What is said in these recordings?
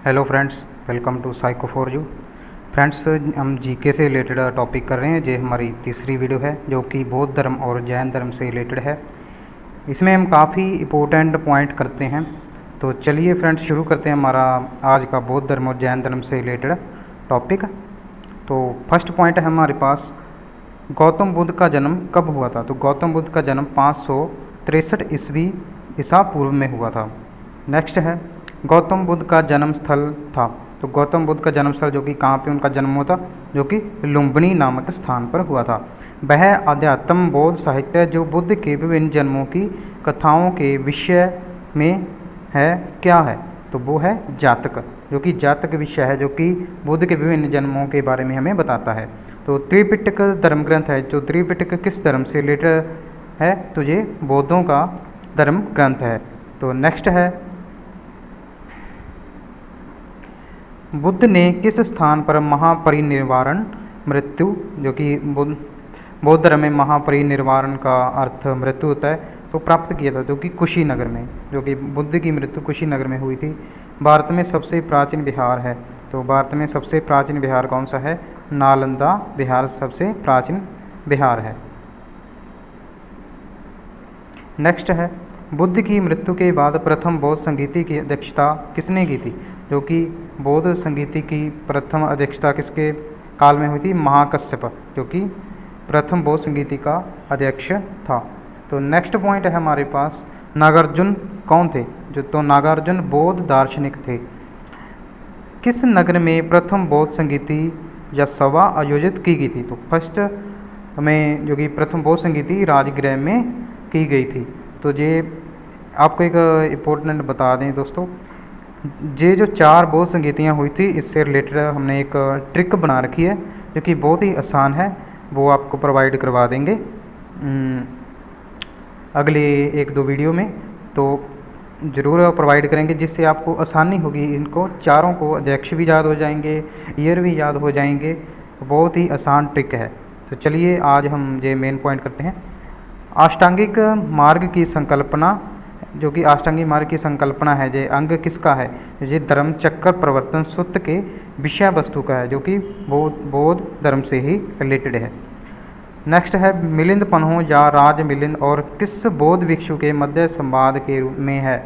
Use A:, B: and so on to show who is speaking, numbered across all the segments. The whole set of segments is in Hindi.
A: Hello friends, welcome to psycho for you. Friends, हम जीके से रिलेटेड टॉपिक कर रहे हैं। ये हमारी तीसरी वीडियो है जो कि बौद्ध धर्म और जैन धर्म से रिलेटेड है। इसमें हम काफ़ी इम्पोर्टेंट पॉइंट करते हैं। तो चलिए फ्रेंड्स, शुरू करते हैं हमारा आज का बौद्ध धर्म और जैन धर्म से रिलेटेड टॉपिक। तो फर्स्ट पॉइंट है हमारे पास, गौतम बुद्ध का जन्म कब हुआ था। तो गौतम बुद्ध का जन्म 563 ईस्वी ईसा पूर्व में हुआ था। नेक्स्ट है, गौतम बुद्ध का जन्म स्थल था। तो गौतम बुद्ध का जन्म स्थल जो कि कहाँ पे उनका जन्म हुआ था, जो कि लुम्बिनी नामक स्थान पर हुआ था। वह अध्यात्म बौद्ध साहित्य जो बुद्ध के विभिन्न जन्मों की कथाओं के विषय में है क्या है, तो वो है जातक, जो कि जातक विषय है जो कि बुद्ध के विभिन्न जन्मों के बारे में हमें बताता है। तो त्रिपिटक धर्म ग्रंथ है। जो त्रिपिटक किस धर्म से रिलेटेड है, तो ये बौद्धों का धर्म ग्रंथ है। तो नेक्स्ट है, बुद्ध ने किस स्थान पर महापरिनिर्वाण मृत्यु, जो कि बौद्ध धर्म में महापरिनिर्वाण का अर्थ मृत्यु होता है, तो प्राप्त किया था, जो कि कुशीनगर में, जो कि बुद्ध की मृत्यु कुशीनगर में हुई थी। भारत में सबसे प्राचीन बिहार है। तो भारत में सबसे प्राचीन बिहार कौन सा है, नालंदा बिहार सबसे प्राचीन बिहार है। नेक्स्ट है, बुद्ध की मृत्यु के बाद प्रथम बौद्ध संगीति की अध्यक्षता किसने की थी। जो कि बौद्ध संगीति की प्रथम अध्यक्षता किसके काल में हुई थी, महाकश्यप, जो कि प्रथम बौद्ध संगीति का अध्यक्ष था। तो नेक्स्ट पॉइंट है हमारे पास, नागार्जुन कौन थे। तो नागार्जुन बौद्ध दार्शनिक थे। किस नगर में प्रथम बौद्ध संगीति या सभा आयोजित की गई थी। तो फर्स्ट में जो कि प्रथम बौद्ध संगीति राजगृह में की गई थी। तो ये आपको एक इम्पोर्टेंट बता दें दोस्तों, ये जो 4 बौद्ध संगीतियाँ हुई थी, इससे रिलेटेड हमने एक ट्रिक बना रखी है जो कि बहुत ही आसान है, वो आपको प्रोवाइड करवा देंगे अगले 1-2 वीडियो में। तो ज़रूर प्रोवाइड करेंगे, जिससे आपको आसानी होगी। इनको चारों को अध्यक्ष भी याद हो जाएंगे, ईयर भी याद हो जाएंगे। बहुत ही आसान ट्रिक है। तो चलिए आज हम ये मेन पॉइंट करते हैं। अष्टांगिक मार्ग की संकल्पना, जो कि अष्टांगिक मार्ग की संकल्पना है, ये अंग किसका है। ये धर्म चक्र प्रवर्तन सूत्र के विषय वस्तु का है, जो कि बौद्ध धर्म से ही रिलेटेड है। नेक्स्ट है, मिलिंद पन्हों या राज मिलिंद और किस बौद्ध भिक्षु के मध्य संवाद के रूप में है।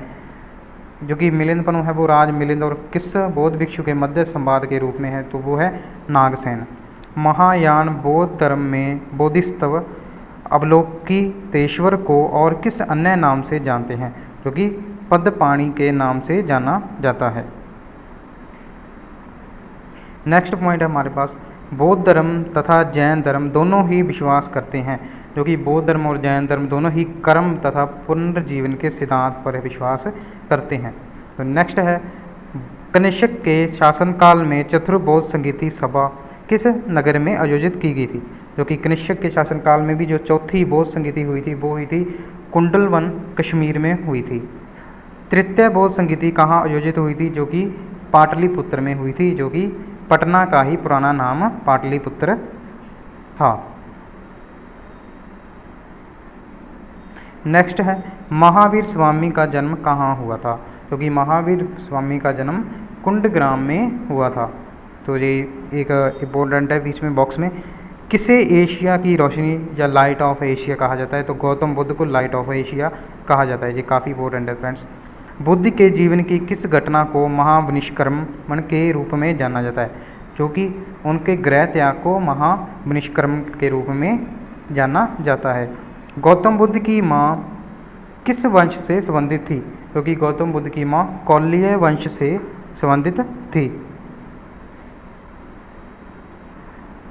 A: जो कि मिलिंद पन्हों है वो राज मिलिंद और किस बौद्ध भिक्षु के मध्य संवाद के रूप में है, तो वो है नागसेन। महायान बौद्ध धर्म में बोधिसत्व अवलोकितेश्वर को और किस अन्य नाम से जानते हैं, जो कि पद्मपाणि के नाम से जाना जाता है। नेक्स्ट पॉइंट है हमारे पास, बौद्ध धर्म तथा जैन धर्म दोनों ही विश्वास करते हैं। जो कि बौद्ध धर्म और जैन धर्म दोनों ही कर्म तथा पुनर्जीवन के सिद्धांत पर विश्वास करते हैं। तो नेक्स्ट है, कनिष्क के शासनकाल में चतुर्बौद्ध संगीति सभा किस नगर में आयोजित की गई थी। जो कि कनिष्क के शासनकाल में भी जो चौथी बौद्ध संगीति हुई थी वो हुई थी कुंडलवन कश्मीर में हुई थी। तृतीय बौद्ध संगीति कहाँ आयोजित हुई थी, जो कि पाटलिपुत्र में हुई थी, जो कि पटना का ही पुराना नाम पाटलिपुत्र था। नेक्स्ट है, महावीर स्वामी का जन्म कहाँ हुआ था। जो कि महावीर स्वामी का जन्म कुंडग्राम में हुआ था। तो ये एक इम्पोर्टेंट है बीच में बॉक्स में, किसे एशिया की रोशनी या लाइट ऑफ एशिया कहा जाता है। तो गौतम बुद्ध को लाइट ऑफ एशिया कहा जाता है। ये काफ़ी इम्पोर्टेंट है फ्रेंड्स। बुद्ध के जीवन की किस घटना को महाविनिष्क्रमण के रूप में जाना जाता है। जो कि उनके गृह त्याग को महाविनिष्क्रमण के रूप में जाना जाता है। गौतम बुद्ध की माँ किस वंश से संबंधित थी। क्योंकि गौतम बुद्ध की माँ कौल्य वंश से संबंधित थी।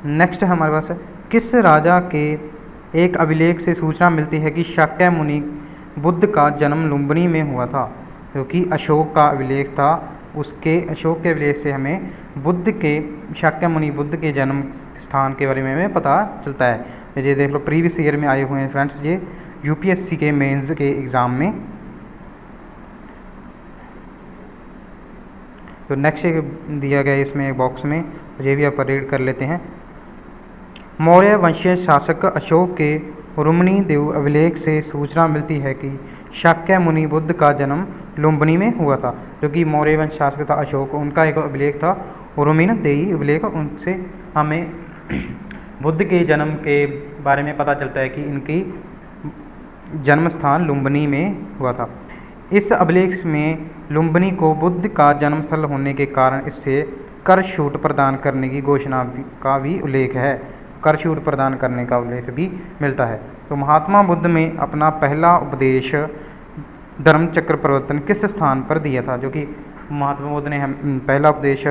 A: नेक्स्ट हमारे पास है, किस राजा के एक अभिलेख से सूचना मिलती है कि शाक्य मुनि बुद्ध का जन्म लुम्बिनी में हुआ था। जो कि अशोक का अभिलेख था, उसके अशोक के अभिलेख से हमें बुद्ध के शाक्य मुनि बुद्ध के जन्म स्थान के बारे में हमें पता चलता है। ये देख लो, प्रीवियस ईयर में आए हुए हैं फ्रेंड्स, ये यूपीएससी के मेंस के एग्ज़ाम में। तो नेक्स्ट दिया गया इसमें एक बॉक्स में, ये भी आप रीड कर लेते हैं। मौर्य वंशीय शासक अशोक के रुमणी देव अभिलेख से सूचना मिलती है कि शाक्य मुनि बुद्ध का जन्म लुम्बिनी में हुआ था, जो कि मौर्य वंश शासक था अशोक, उनका एक अभिलेख था उरुमिन देई अभिलेख। उनसे हमें बुद्ध के जन्म के बारे में पता चलता है कि इनकी जन्म स्थान लुम्बिनी में हुआ था। इस अभिलेख में लुम्बिनी को बुद्ध का जन्मस्थल होने के कारण इससे कर छूट प्रदान करने की घोषणा का भी उल्लेख है, कर छूट प्रदान करने का उल्लेख भी मिलता है। तो महात्मा बुद्ध में अपना पहला उपदेश धर्म चक्र प्रवर्तन किस स्थान पर दिया था, जो कि महात्मा बुद्ध ने पहला उपदेश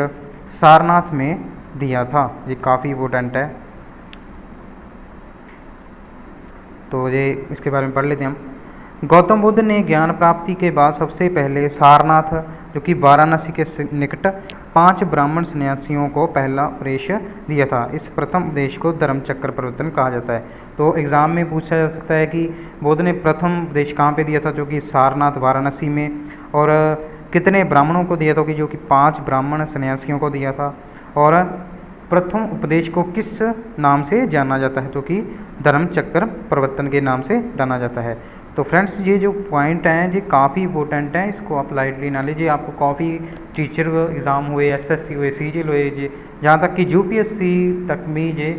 A: सारनाथ में दिया था। ये काफ़ी इम्पोर्टेंट है, तो ये इसके बारे में पढ़ लेते हैं हम। गौतम बुद्ध ने ज्ञान प्राप्ति के बाद सबसे पहले सारनाथ, जो कि वाराणसी के निकट 5 ब्राह्मण सन्यासियों को पहला उपदेश दिया था। इस प्रथम उपदेश को धर्म चक्र प्रवर्तन कहा जाता है। तो एग्ज़ाम में पूछा जा सकता है कि बुद्ध ने प्रथम उपदेश कहाँ पे दिया था, जो कि सारनाथ वाराणसी में, और कितने ब्राह्मणों को दिया था, कि जो कि 5 ब्राह्मण सन्यासियों को दिया था। और प्रथम उपदेश को किस नाम से जाना जाता है, तो कि धर्म चक्र प्रवर्तन के नाम से जाना जाता है। तो फ्रेंड्स, ये जो पॉइंट हैं ये काफ़ी इंपॉर्टेंट हैं, इसको आप लाइटली ना लीजिए। आपको काफ़ी टीचर एग्ज़ाम हुए, एसएससी हुए, सीजीएल हुए, ये जहाँ तक कि यूपीएससी तक भी ये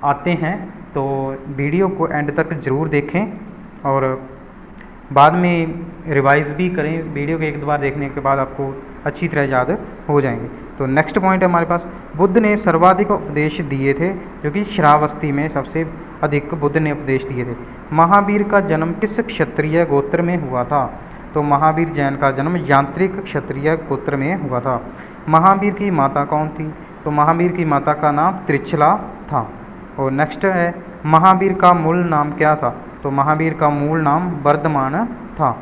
A: आते हैं। तो वीडियो को एंड तक ज़रूर देखें और बाद में रिवाइज़ भी करें। वीडियो को एक दो बार देखने के बाद आपको अच्छी तरह याद हो जाएंगे। तो नेक्स्ट पॉइंट है हमारे पास, बुद्ध ने सर्वाधिक उपदेश दिए थे, जो कि श्रावस्ती में सबसे अधिक बुद्ध ने उपदेश दिए थे। महावीर का जन्म किस क्षत्रिय गोत्र में हुआ था, तो महावीर जैन का जन्म यांत्रिक क्षत्रिय गोत्र में हुआ था। महावीर की माता कौन थी, तो महावीर की माता का नाम त्रिछला था। और नेक्स्ट है, महावीर का मूल नाम क्या था, तो महावीर का मूल नाम वर्धमान था।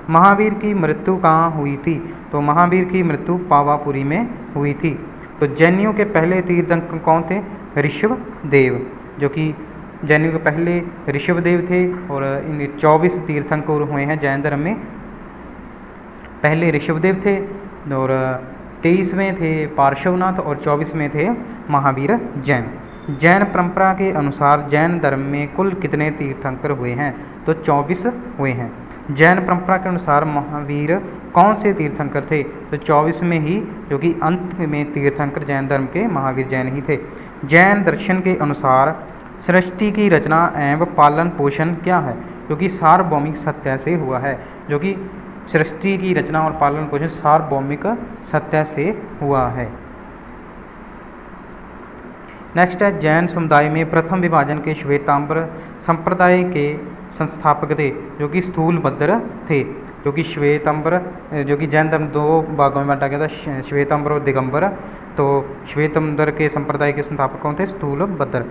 A: महावीर की मृत्यु कहाँ हुई थी, तो महावीर की मृत्यु पावापुरी में हुई थी। तो जैनियों के पहले तीर्थंकर कौन थे, ऋषभदेव, जो कि जैनियों के पहले ऋषभदेव थे। और इन 24 तीर्थंकर हुए हैं जैन धर्म में। पहले ऋषभदेव थे और 23वें थे पार्श्वनाथ और 24वें थे महावीर जैन। जैन परंपरा के अनुसार जैन धर्म में कुल कितने तीर्थंकर हुए हैं, तो 24 हुए हैं। जैन परंपरा के अनुसार महावीर कौन से तीर्थंकर थे, तो 24 में ही, जो कि अंत में तीर्थंकर जैन धर्म के महावीर जैन ही थे। जैन दर्शन के अनुसार सृष्टि की रचना एवं पालन पोषण क्या है, क्योंकि सार्वभौमिक सत्य से हुआ है, जो कि सृष्टि की रचना और पालन पोषण सार्वभौमिक सत्य से हुआ है। नेक्स्ट है, जैन समुदाय में प्रथम विभाजन के श्वेतांबर संप्रदाय के संस्थापक थे, जो कि स्थूलभद्र थे। जो कि श्वेतांबर, जो कि जैन धर्म 2 भागों में बांटा गया था, श्वेतांबर और दिगंबर। तो श्वेतांबर के संप्रदाय के संस्थापक कौन थे, स्थूलभद्र।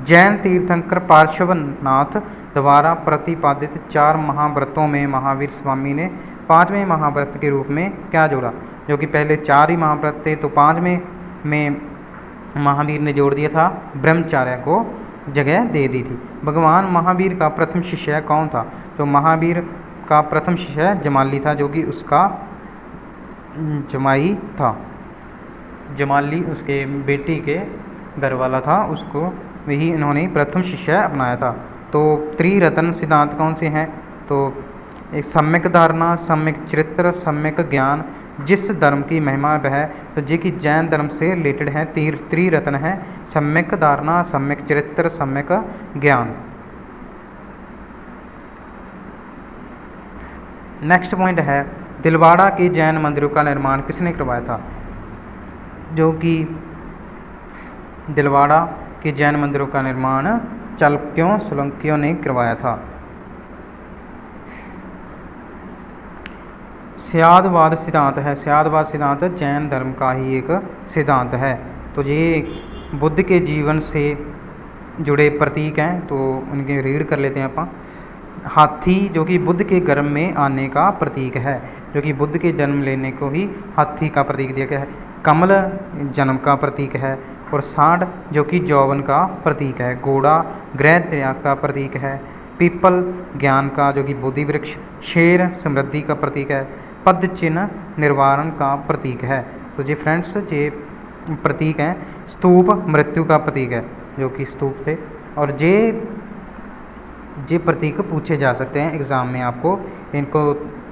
A: जैन तीर्थंकर पार्श्वनाथ द्वारा प्रतिपादित 4 महाव्रतों में महावीर स्वामी ने 5वें महाव्रत के रूप में क्या जोड़ा, जो कि पहले 4 ही महाव्रत थे, तो 5वें में महावीर ने जोड़ दिया था, ब्रह्मचार्य को जगह दे दी थी। भगवान महावीर का प्रथम शिष्य कौन था, तो महावीर का प्रथम शिष्य जमाली था, जो कि उसका जमाई था। जमाली उसके बेटी के घर वाला था, उसको वही इन्होंने प्रथम शिष्य अपनाया था। तो त्रिरत्न सिद्धांत कौन से हैं, तो एक सम्यक धारणा, सम्यक चरित्र, सम्यक ज्ञान, जिस धर्म की महिमा वह, तो जो कि जैन धर्म से रिलेटेड है, त्रिरत्न है, सम्यक धारणा, सम्यक चरित्र, सम्यक ज्ञान। नेक्स्ट पॉइंट है, दिलवाड़ा के जैन मंदिरों का निर्माण किसने करवाया था, जो कि दिलवाड़ा के जैन मंदिरों का निर्माण चालुक्यों सोलंकियों ने करवाया था। स्यादवाद सिद्धांत है, स्यादवाद सिद्धांत जैन धर्म का ही एक सिद्धांत है। तो ये बुद्ध के जीवन से जुड़े प्रतीक हैं, तो उनके रीड कर लेते हैं अपन। हाथी, जो कि बुद्ध के गर्भ में आने का प्रतीक है, जो कि बुद्ध के जन्म लेने को ही हाथी का प्रतीक दिया गया है। कमल जन्म का प्रतीक है, और सांड जो कि यौवन का प्रतीक है। घोड़ा गृह त्याग का प्रतीक है। पीपल ज्ञान का, जो कि बोधि वृक्ष। शेर समृद्धि का प्रतीक है। पद चिन्ह निर्वारण का प्रतीक है। तो ये फ्रेंड्स ये प्रतीक हैं। स्तूप मृत्यु का प्रतीक है, जो कि स्तूप थे। और ये ये प्रतीक पूछे जा सकते हैं एग्ज़ाम में, आपको इनको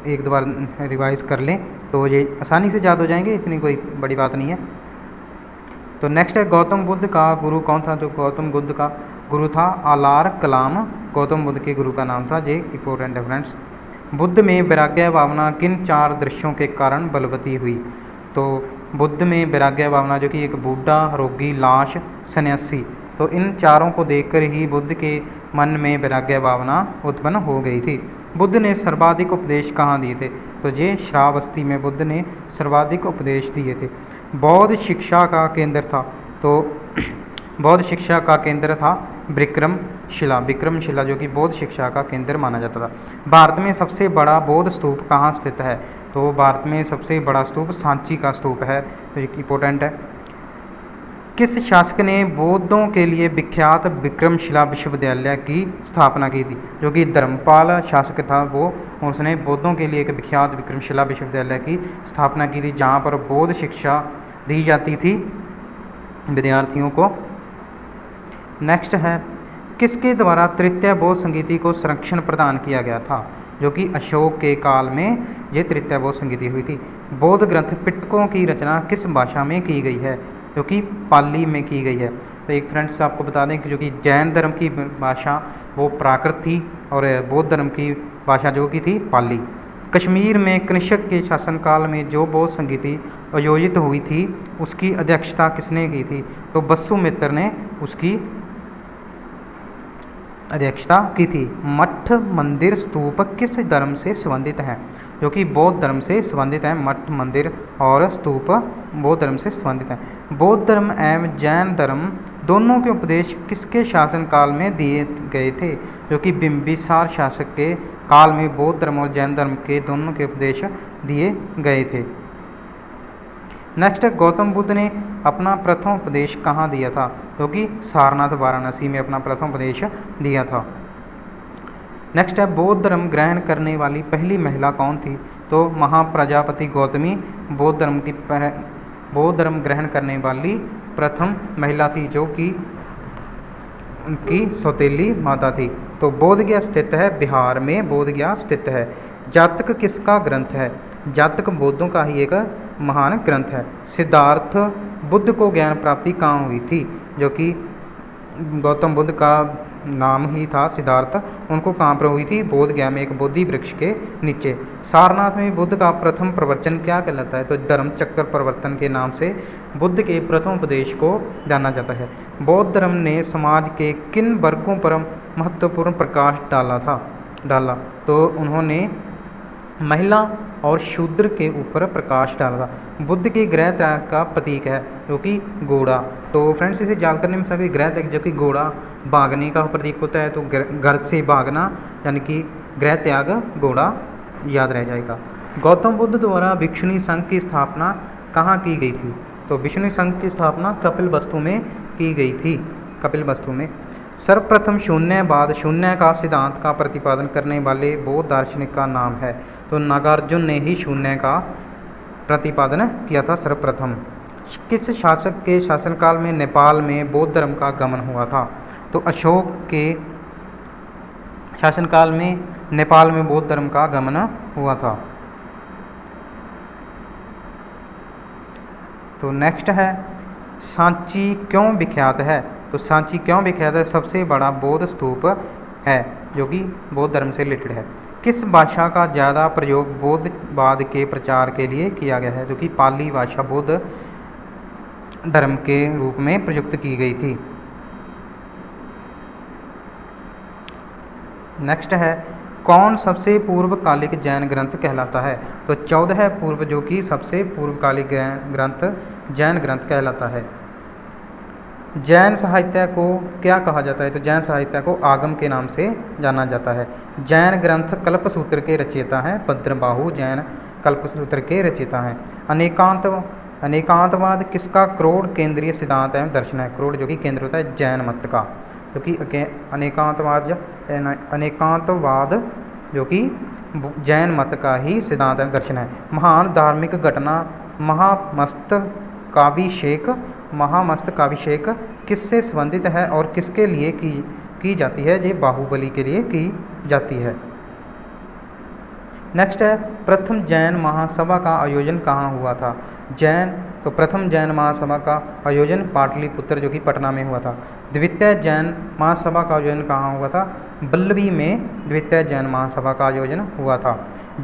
A: एक दो बार रिवाइज कर लें तो ये आसानी से याद हो जाएंगे, इतनी कोई बड़ी बात नहीं है। तो नेक्स्ट है गौतम बुद्ध का गुरु कौन था। जो गौतम बुद्ध का गुरु था आलार कलाम, गौतम बुद्ध के गुरु का नाम था। ये इंपॉर्टेंट है फ्रेंड्स। बुद्ध में वैराग्य भावना किन 4 दृश्यों के कारण बलवती हुई। तो बुद्ध में वैराग्य भावना, जो कि एक बूढ़ा, रोगी, लाश, सन्यासी, तो इन चारों को देखकर ही बुद्ध के मन में वैराग्य भावना उत्पन्न हो गई थी। बुद्ध ने सर्वाधिक उपदेश कहाँ दिए थे। तो ये श्रावस्ती में बुद्ध ने सर्वाधिक उपदेश दिए थे। बौद्ध शिक्षा का केंद्र था। तो बौद्ध शिक्षा का केंद्र था विक्रमशिला, विक्रमशिला जो कि बौद्ध शिक्षा का केंद्र माना जाता था। भारत में सबसे बड़ा बौद्ध स्तूप कहाँ स्थित है। तो भारत में सबसे बड़ा स्तूप सांची का स्तूप है। तो ये इंपॉर्टेंट है। किस शासक ने बौद्धों के लिए विख्यात विक्रमशिला विश्वविद्यालय की स्थापना की थी। जो कि धर्मपाल शासक था वो, उसने बौद्धों के लिए एक विख्यात विक्रमशिला विश्वविद्यालय की स्थापना की थी, जहाँ पर बौद्ध शिक्षा दी जाती थी विद्यार्थियों को। नेक्स्ट है किसके द्वारा तृतीय बौद्ध संगीति को संरक्षण प्रदान किया गया था। जो कि अशोक के काल में ये तृतीय बौद्ध संगीति हुई थी। बौद्ध ग्रंथ पिटकों की रचना किस भाषा में की गई है। जो कि पाली में की गई है। तो एक फ्रेंड्स आपको बता दें कि जो कि जैन धर्म की भाषा वो प्राकृत थी और बौद्ध धर्म की भाषा जो कि थी पाली। कश्मीर में कनिष्क के शासनकाल में जो बौद्ध संगीति आयोजित हुई थी उसकी अध्यक्षता किसने की थी। तो वसुमित्र ने उसकी अध्यक्षता की थी। मठ, मंदिर, स्तूप किस धर्म से संबंधित हैं। जो कि बौद्ध धर्म से संबंधित हैं। मठ, मंदिर और स्तूप बौद्ध धर्म से संबंधित हैं। बौद्ध धर्म एवं जैन धर्म दोनों के उपदेश किसके शासन काल में दिए गए थे। जो कि बिंबिसार शासक के काल में बौद्ध धर्म और जैन धर्म के दोनों के उपदेश दिए गए थे। नेक्स्ट है गौतम बुद्ध ने अपना प्रथम उपदेश कहाँ दिया था। जो कि सारनाथ वाराणसी में अपना प्रथम उपदेश दिया था। नेक्स्ट है बौद्ध धर्म ग्रहण करने वाली पहली महिला कौन थी। तो महाप्रजापति गौतमी बौद्ध धर्म ग्रहण करने वाली प्रथम महिला थी, जो कि उनकी सौतेली माता थी। तो बोधगया स्थित है बिहार में, बोधगया स्थित है। जातक किसका ग्रंथ है। जातक बौद्धों का ही एक महान ग्रंथ है। सिद्धार्थ बुद्ध को ज्ञान प्राप्ति कहाँ हुई थी। जो कि गौतम बुद्ध का नाम ही था सिद्धार्थ, उनको कहाँ पर हुई थी। बोधगया में एक बोधि वृक्ष के नीचे। सारनाथ में बुद्ध का प्रथम प्रवचन क्या कहलाता है। तो धर्म चक्र प्रवर्तन के नाम से बुद्ध के प्रथम उपदेश को जाना जाता है। बौद्ध धर्म ने समाज के किन वर्गों पर महत्वपूर्ण प्रकाश डाला। तो उन्होंने महिला और शूद्र के ऊपर प्रकाश डाला था। बुद्ध के गृह त्याग का प्रतीक है जो कि घोड़ा। तो फ्रेंड्स इसे याद करने में सभी गृह त्याग जो कि घोड़ा भागने का प्रतीक होता है, तो घर से भागना यानी कि गृह त्याग घोड़ा याद रह जाएगा। गौतम बुद्ध द्वारा भिक्षुणी संघ की स्थापना कहाँ की गई थी। तो भिक्षुणी संघ की स्थापना कपिलवस्तु में की गई थी। कपिलवस्तु में सर्वप्रथम शून्यवाद शून्य का सिद्धांत का प्रतिपादन करने वाले बौद्ध दार्शनिक का नाम है। तो नागार्जुन ने ही शून्य का प्रतिपादन किया था सर्वप्रथम। किस शासक के शासनकाल में नेपाल में बौद्ध धर्म का गमन हुआ था। तो अशोक के शासनकाल में नेपाल में बौद्ध धर्म का गमन हुआ था। तो नेक्स्ट है सांची क्यों विख्यात है। तो सांची क्यों विख्यात है, सबसे बड़ा बौद्ध स्तूप है जो कि बौद्ध धर्म से रिलेटेड है। किस भाषा का ज़्यादा प्रयोग बौद्धवाद के प्रचार के लिए किया गया है। जो कि पाली भाषा बौद्ध धर्म के रूप में प्रयुक्त की गई थी। नेक्स्ट है कौन सबसे पूर्वकालिक जैन ग्रंथ कहलाता है। तो 14 पूर्व जो कि सबसे पूर्वकालिक ग्रंथ जैन ग्रंथ कहलाता है। जैन साहित्य को क्या कहा जाता है। तो जैन साहित्य को आगम के नाम से जाना जाता है। जैन ग्रंथ कल्पसूत्र के रचयिता हैं भद्रबाहु। जैन कल्पसूत्र के रचयिता हैं। अनेकांतवाद किसका क्रोड़ केंद्रीय सिद्धांत एवं दर्शन है। क्रोड़ जो कि केंद्र होता है जैन मत का, जो कि अनेकांतवाद जो कि जैन मत का ही सिद्धांत एवं दर्शन है। महान धार्मिक घटना महामस्तकाभिषेक किससे संबंधित है और किसके लिए की जाती है, ये बाहुबली के लिए की जाती है। नेक्स्ट है प्रथम जैन महासभा का आयोजन कहाँ हुआ था। तो प्रथम जैन महासभा का आयोजन पाटलिपुत्र जो कि पटना में हुआ था। द्वितीय जैन महासभा का आयोजन कहाँ हुआ था। वल्लभी में द्वितीय जैन महासभा का आयोजन हुआ था।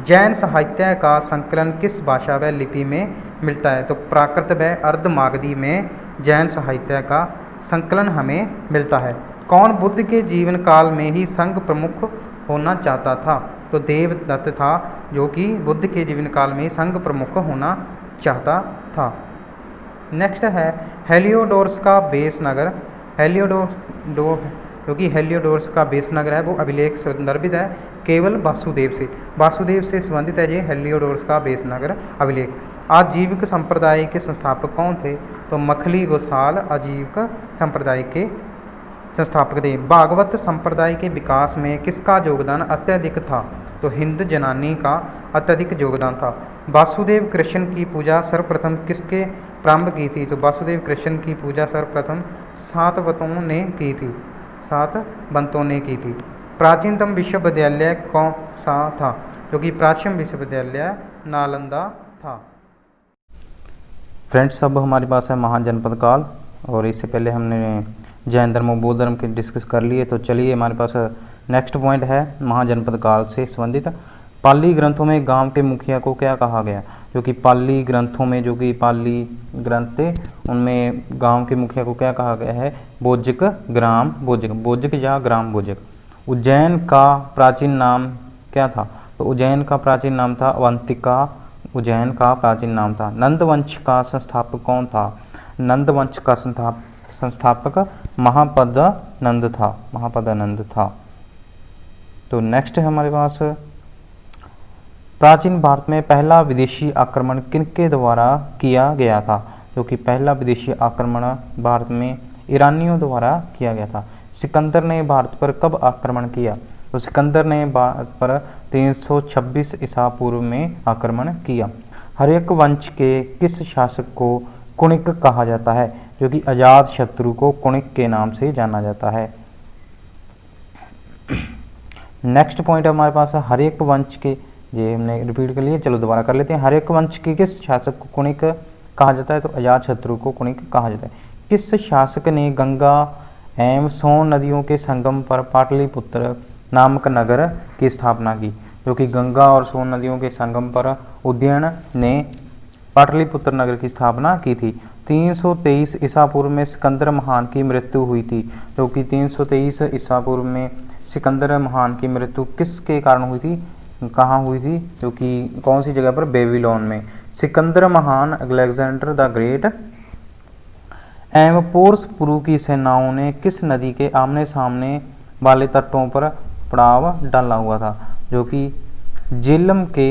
A: जैन साहित्य का संकलन किस भाषा व लिपि में मिलता है। तो प्राकृत व अर्धमागधी में जैन साहित्य का संकलन हमें मिलता है। कौन बुद्ध के जीवन काल में ही संघ प्रमुख होना चाहता था। तो देवदत्त था, जो कि बुद्ध के जीवन काल में संघ प्रमुख होना चाहता था। नेक्स्ट है हेलियोडोरस का बेस नगर। जो कि हेलियोडोरस का बेस नगर है वो अभिलेख संदर्भित है केवल वासुदेव से संबंधित है ये हेलियोडोरस का बेस नगर अभिलेख। आजीविक संप्रदाय के संस्थापक कौन थे। तो मखली गोसाल आजीविक संप्रदाय के संस्थापक थे। भागवत संप्रदाय के विकास में किसका योगदान अत्यधिक था। तो हिंद जनानी का अत्यधिक योगदान था। वासुदेव कृष्ण की पूजा सर्वप्रथम किसके प्रारंभ की थी। तो वासुदेव कृष्ण की पूजा सर्वप्रथम सातवंतों ने की थी। प्राचीनतम विश्वविद्यालय कौन सा था। जो कि प्राचीन विश्वविद्यालय नालंदा था। फ्रेंड्स, अब हमारे पास है महाजनपद काल, और इससे पहले हमने जैन धर्म और बौद्ध धर्म के डिस्कस कर लिए। तो चलिए हमारे पास नेक्स्ट पॉइंट है महाजनपद काल से संबंधित। पाली ग्रंथों में गांव के मुखिया को क्या कहा गया। जो कि पाली ग्रंथों में, जो कि पाली ग्रंथ थे उनमें गांव के मुखिया को क्या कहा गया है। बोजक, ग्राम बोजक या ग्राम बोजक। उज्जैन का प्राचीन नाम क्या था। तो उज्जैन का प्राचीन नाम था अवंतिका। उज्जैन का प्राचीन नाम था। नंदवंश का संस्थापक कौन था। नंदवंश का संस्थापक महापदानंद था। तो नेक्स्ट है हमारे पास प्राचीन भारत में पहला विदेशी आक्रमण किनके द्वारा किया गया था। जो कि पहला विदेशी आक्रमण भारत में ईरानियों द्वारा किया गया था। सिकंदर ने भारत पर कब आक्रमण किया। तो सिकंदर ने भारत पर 326 ईसा पूर्व में आक्रमण किया। हर्यक वंश के किस शासक को कुणिक कहा जाता है। जो कि अजात शत्रु को कुणिक के नाम से जाना जाता है। नेक्स्ट पॉइंट हमारे पास है हर्यक वंश के, ये हमने रिपीट कर लिए, चलो दोबारा कर लेते हैं। हर्यक वंश के किस शासक को कुणिक कहा जाता है। तो अजात शत्रु को कुणिक कहा जाता है। किस शासक ने गंगा एवं सोन नदियों के संगम पर पाटलिपुत्र नामक नगर की स्थापना की। जो कि गंगा और सोन नदियों के संगम पर उदयन ने पाटलिपुत्र नगर की स्थापना की थी। 323 ईसा पूर्व में सिकंदर महान की मृत्यु हुई थी। जो कि 323 ईसा पूर्व में सिकंदर महान की मृत्यु किसके कारण हुई थी, कहाँ हुई थी। जो कि कौन सी जगह पर, बेबीलोन में। सिकंदर महान, अलेक्जेंडर द ग्रेट एवं पोर्स पुरु की सेनाओं ने किस नदी के आमने सामने वाले तटों पर पड़ाव डाला हुआ था। जो कि झेलम के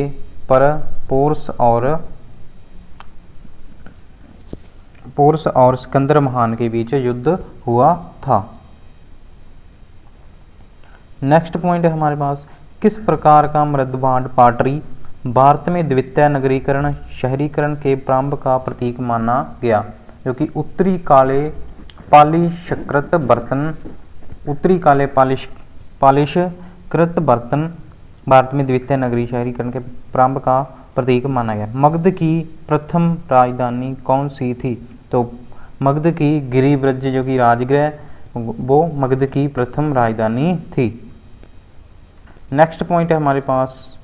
A: पर पोर्स और सिकंदर महान के बीच युद्ध हुआ था। नेक्स्ट पॉइंट है हमारे पास किस प्रकार का मृदभांड पाटरी भारत में द्वितीय नगरीकरण शहरीकरण के प्रारंभ का प्रतीक माना गया। जो कि उत्तरी काले पालिशकृत बर्तन भारत में द्वितीय नगरीय शहरीकरण के प्रारंभ का प्रतीक माना गया। मगध की प्रथम राजधानी कौन सी थी। तो मगध की गिरिव्रज, जो कि राजगृह, वो मगध की प्रथम राजधानी थी। नेक्स्ट पॉइंट है हमारे पास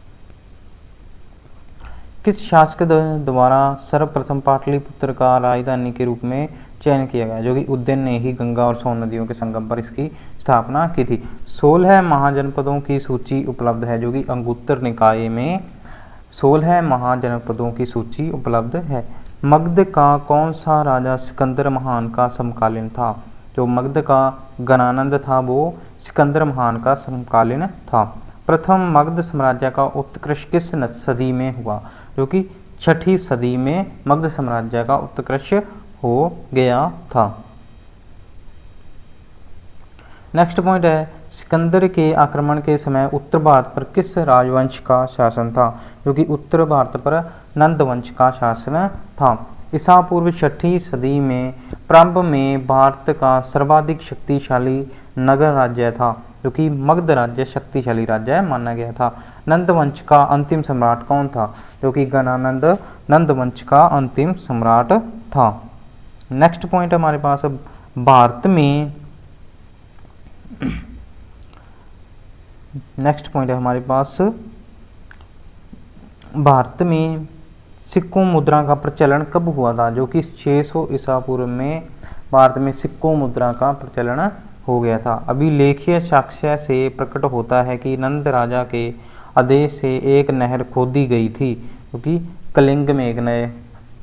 A: किस शासक द्वारा सर्वप्रथम पाटलिपुत्र का राजधानी के रूप में चयन किया गया। जो कि उदयन ने ही गंगा और सोन नदियों के संगम पर इसकी स्थापना की थी। 16 महाजनपदों की सूची उपलब्ध है। जो कि अंगुत्तर निकाय में 16 महाजनपदों की सूची उपलब्ध है। मगध का कौन सा राजा सिकंदर महान का समकालीन था। जो मगध का गणानंद था वो सिकंदर महान का समकालीन था। प्रथम मगध साम्राज्य का उत्कर्ष किस सदी में हुआ। जो कि 6ठी सदी में मगध साम्राज्य का उत्कर्ष हो गया था। नेक्स्ट पॉइंट है सिकंदर के आक्रमण के समय उत्तर भारत पर किस राजवंश का शासन था। जो कि उत्तर भारत पर नंद वंश का शासन था। ईसा पूर्व 6ठी सदी में प्रारंभ में भारत का सर्वाधिक शक्तिशाली
B: नगर राज्य था, जो कि मगध राज्य शक्तिशाली राज्य माना गया था। नंद वंश का अंतिम सम्राट कौन था? जो कि गणानंद नंद वंश का अंतिम सम्राट था। नेक्स्ट पॉइंट हमारे पास भारत में नेक्स्ट पॉइंट है हमारे पास भारत में सिक्कों मुद्रा का प्रचलन कब हुआ था? जो कि 600 ईसा पूर्व में भारत में सिक्कों मुद्रा का प्रचलन हो गया था। अभिलेखीय साक्ष्य से प्रकट होता है कि नंद राजा के आदेश से एक नहर खोदी गई थी, क्योंकि कलिंग में एक नए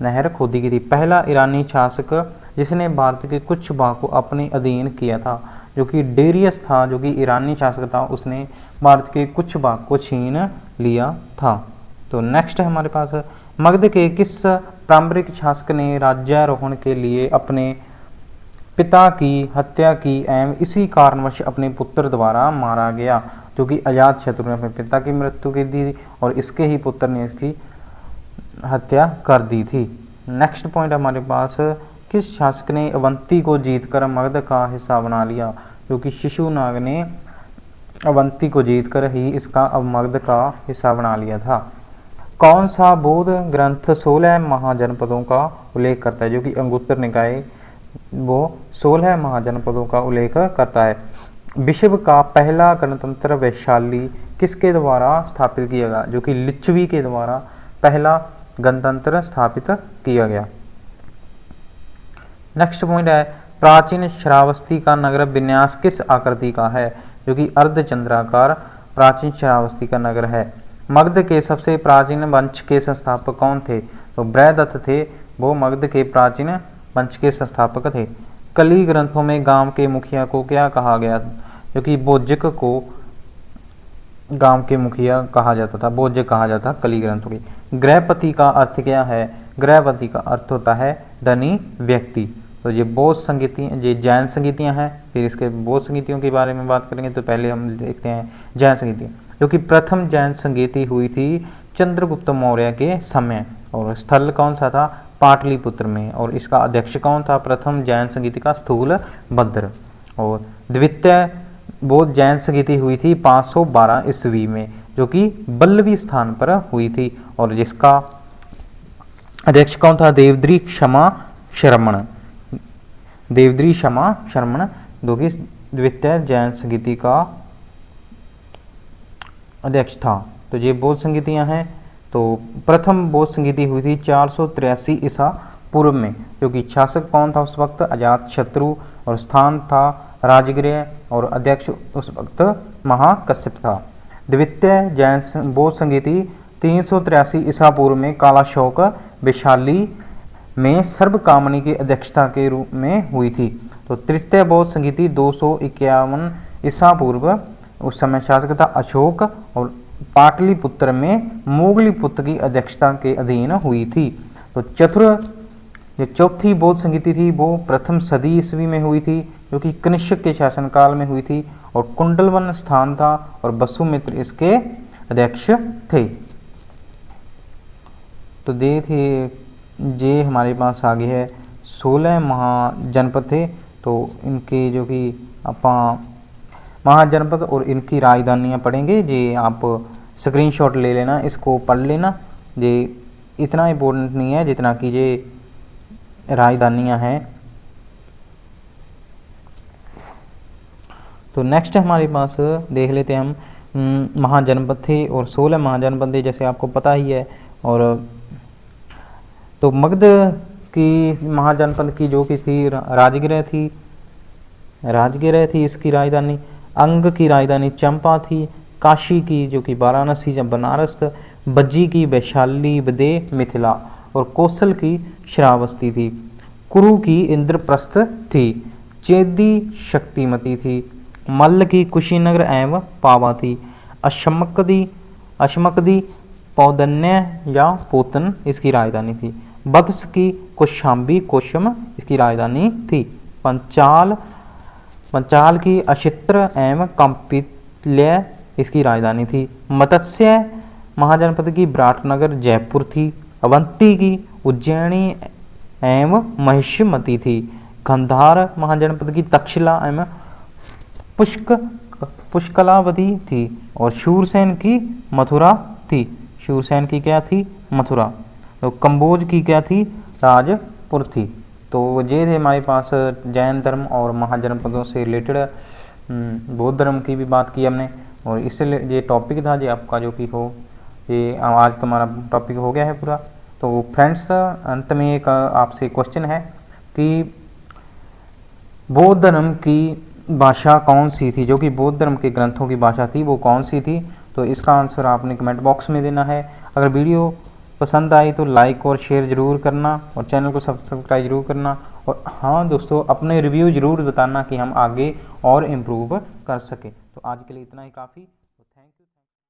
B: नहर खोदी गई थी। पहला ईरानी शासक जिसने भारत के कुछ भाग को अपने अधीन किया था, जो कि डेरियस था, जो कि ईरानी शासक था, उसने भारत के कुछ भाग को छीन लिया था। तो नेक्स्ट है हमारे पास मगध के किस पारंपरिक शासक ने राज्यारोहण के लिए अपने पिता की हत्या की एवं इसी कारणवश अपने पुत्र द्वारा मारा गया? जो कि अजातशत्रु ने अपने पिता की मृत्यु की दी और इसके ही पुत्र ने इसकी हत्या कर दी थी। नेक्स्ट पॉइंट हमारे पास किस शासक ने अवंती को जीतकर मगध का हिस्सा बना लिया? जो कि शिशुनाग ने अवंती को जीतकर ही इसका अब मगध का हिस्सा बना लिया था। कौन सा बौद्ध ग्रंथ 16 महाजनपदों का उल्लेख करता है? जो कि अंगुत्तर निकाय वो 16 महाजनपदों का उल्लेख करता है। विश्व का पहला गणतंत्र वैशाली किसके द्वारा स्थापित किया गया? जो कि लिच्छवी के द्वारा पहला गणतंत्र स्थापित किया गया। नेक्स्ट पॉइंट है प्राचीन श्रावस्ती का नगर विन्यास किस आकृति का है? जो कि अर्धचंद्राकार प्राचीन श्रावस्ती का नगर है। मगध के सबसे प्राचीन वंश के संस्थापक कौन थे? तो बृहदत्त थे, वो मगध के प्राचीन वंश के संस्थापक थे। कली ग्रंथों में गांव के मुखिया को क्या कहा गया? जो कि बोज्जक को गांव के मुखिया कहा जाता था, बोज्जक कहा जाता कली ग्रंथों के। गृहपति का अर्थ क्या है? गृहपति का अर्थ होता है धनी व्यक्ति। तो ये बौद्ध संगीति, ये जैन संगीतियाँ हैं। फिर इसके बौद्ध संगीतियों के बारे में बात करेंगे तो पहले हम देखते हैं जैन संगीति, जो कि प्रथम जैन संगीति हुई थी चंद्रगुप्त मौर्य के समय, और स्थल कौन सा था? पाटलिपुत्र में। और इसका अध्यक्ष कौन था? प्रथम जैन संगीति का स्थूल भद्र। और द्वितीय बौद्ध जैन संगीति हुई थी 512 ईस्वी में, जो कि बल्लवी स्थान पर हुई थी, और जिसका अध्यक्ष कौन था? देवद्री क्षमा शरमण। देवद्री क्षमा शरमण जो कि द्वितीय जैन संगीति का अध्यक्ष था। तो ये बौद्ध संगीतियाँ हैं। तो प्रथम बौद्ध संगीति हुई थी 483 ईसा पूर्व में, जो कि शासक कौन था उस वक्त? अजातशत्रु, और स्थान था राजगृह, और अध्यक्ष उस वक्त महाकश्यप था। द्वितीय जैन बौद्ध संगीति 383 ईसा पूर्व में कालाशोक वैशाली में सर्वकामनी की अध्यक्षता के रूप में हुई थी। तो तृतीय बौद्ध संगीति 251 ईसा पूर्व, उस समय शासक था अशोक, और पाटलिपुत्र में मोगलीपुत्र की अध्यक्षता के अधीन हुई थी। तो जो चौथी बौद्ध संगीति थी वो प्रथम सदी ईस्वी में हुई थी, जो कि कनिष्क के शासनकाल में हुई थी, और कुंडलवन स्थान था, और वसुमित्र इसके अध्यक्ष थे। तो ये हमारे पास आगे है 16 महाजनपद थे। तो इनके जो कि आप महाजनपद और इनकी राजधानियाँ पढ़ेंगे, ये आप स्क्रीनशॉट ले लेना, इसको पढ़ लेना। ये इतना इम्पोर्टेंट नहीं है जितना कि ये राजधानियाँ हैं। तो नेक्स्ट हमारे पास देख लेते हैं हम महाजनपद थे, और 16 महाजनपद थे जैसे आपको पता ही है। और तो मगध की महाजनपद की जो कि थी राजगृह थी इसकी राजधानी। अंग की राजधानी चंपा थी। काशी की जो कि वाराणसी या बनारस, बज्जी की वैशाली विदेह मिथिला, और कौशल की श्रावस्ती थी। कुरु की इंद्रप्रस्थ थी। चेदी शक्तिमती थी। मल्ल की कुशीनगर एवं पावा थी। अशमकदी पौदन्य या पोतन इसकी राजधानी थी। बत्स की कुशाम्बी कोशम इसकी राजधानी थी। पंचाल की अशित्र एवं कंपितल्य इसकी राजधानी थी। मत्स्य महाजनपद की विराटनगर जयपुर थी। अवंती की उज्जैनी एवं महिष्मती थी। गंधार महाजनपद की तक्षशिला एवं पुष्कलावती थी और शूरसेन की मथुरा थी। शूरसेन की क्या थी? मथुरा। तो कंबोज की क्या थी? राजपुर थी। तो ये थे हमारे पास जैन धर्म और महाजनपदों से रिलेटेड। बौद्ध धर्म की भी बात की हमने, और इससे ये टॉपिक था, ये आपका जो कि हो, ये आज का हमारा टॉपिक हो गया है पूरा। तो फ्रेंड्स, अंत में एक आपसे क्वेश्चन है कि बौद्ध धर्म की भाषा कौन सी थी, जो कि बौद्ध धर्म के ग्रंथों की भाषा थी, वो कौन सी थी? तो इसका आंसर आपने कमेंट बॉक्स में देना है। अगर वीडियो पसंद आई तो लाइक और शेयर ज़रूर करना, और चैनल को सब्सक्राइब जरूर करना। और हाँ दोस्तों, अपने रिव्यू ज़रूर बताना कि हम आगे और इम्प्रूव कर सकें। तो आज के लिए इतना ही काफ़ी।